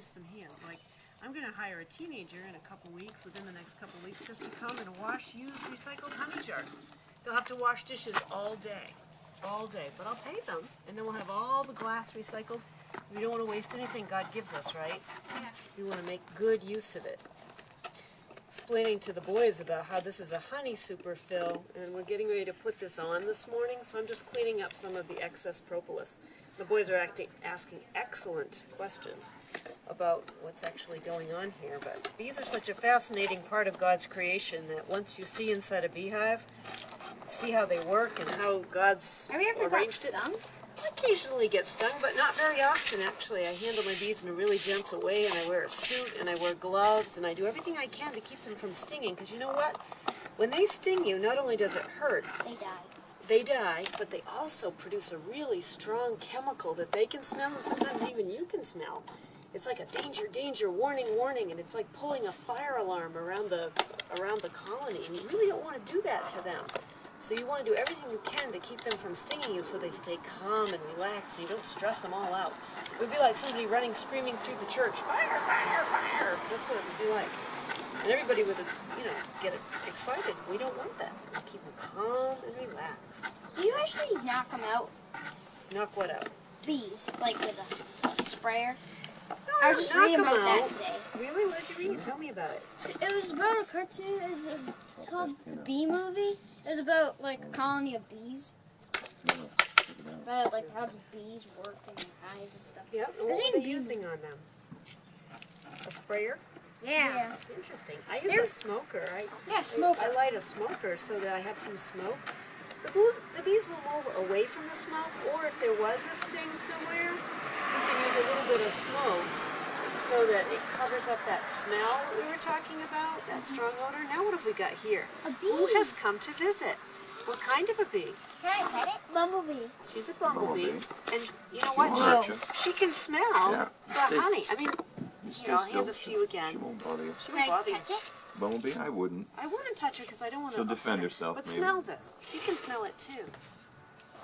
raise some hands. Like, I'm going to hire a teenager in a couple weeks, within the next couple weeks, just to come and wash used recycled honey jars. They'll have to wash dishes all day, but I'll pay them, and then we'll have all the glass recycled. We don't want to waste anything God gives us, right? Yeah. We want to make good use of it. Explaining to the boys about how this is a honey superfill, and we're getting ready to put this on this morning, so I'm just cleaning up some of the excess propolis. The boys are asking excellent questions about what's actually going on here, but bees are such a fascinating part of God's creation that once you see inside a beehive, see how they work and how God's Have you ever got arranged it. stung? I occasionally get stung, but not very often, actually. I handle my bees in a really gentle way, and I wear a suit, and I wear gloves, and I do everything I can to keep them from stinging, because you know what? When they sting you, not only does it hurt, They die. they die, but they also produce a really strong chemical that they can smell, and sometimes even you can smell. It's like a danger, danger, warning, warning, and it's like pulling a fire alarm around the colony, and you really don't want to do that to them. So you want to do everything you can to keep them from stinging you so they stay calm and relaxed and you don't stress them all out. It would be like somebody running, screaming through the church, fire, fire, fire. That's what it would be like. And everybody would, get excited. We don't want that. We keep them calm and relaxed. Do you actually knock them out? Knock what out? Bees, like with a sprayer? No, I was just knock reading them about that out. today. Really? What did you read? Tell me about it. It was about a cartoon. It's called The Bee Movie. It was about like a colony of bees. About like how the bees work in their hives and stuff. Yeah. And what were they using on them? A sprayer? Yeah. Interesting. I use a smoker. Smoker. I light a smoker so that I have some smoke. The bees will move away from the smoke, or if there was a sting somewhere, we can use a little bit of smoke so that it covers up that smell that we were talking about, that strong odor. Now what have we got here? A bee. Who has come to visit? What kind of a bee? Can I pet it? Bumblebee. She's a bumblebee. And you know She won't what? hurt you. She can smell Yeah, the stay- honey. I mean, Stay I'll still. hand this to you again. She won't bother you. She Can won't I bother you. touch it? Bumblebee, I wouldn't. I wouldn't touch her because I don't want to. She'll defend herself, But maybe. smell this. She can smell it too.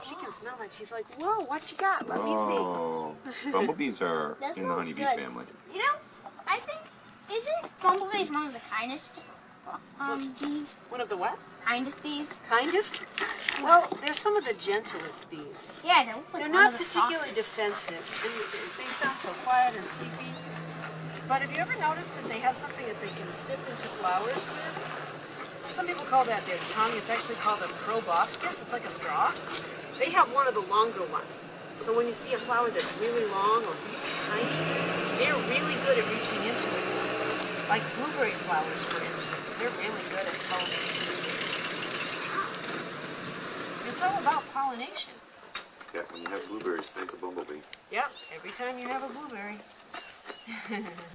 She can smell it. She's like, whoa, what you got? Let me Oh, bumblebees are That in the smells honeybee good. family. You know, I think, isn't bumblebees one of the kindest bees? see. One of the what? Kindest bees? Kindest? Well, they're some of the gentlest bees. Yeah, they look like They're one not of the particularly softest. defensive. And they sound so quiet and sleepy. But have you ever noticed that they have something that they can sip into flowers with? Some people call that their tongue. It's actually called a proboscis. It's like a straw. They have one of the longer ones. So when you see a flower that's really long or really tiny, they're really good at reaching into it. Like blueberry flowers, for instance. They're really good at pollinating blueberries. It's all about pollination. Yeah, when you have blueberries, think of bumblebee. Yep, every time you have a blueberry.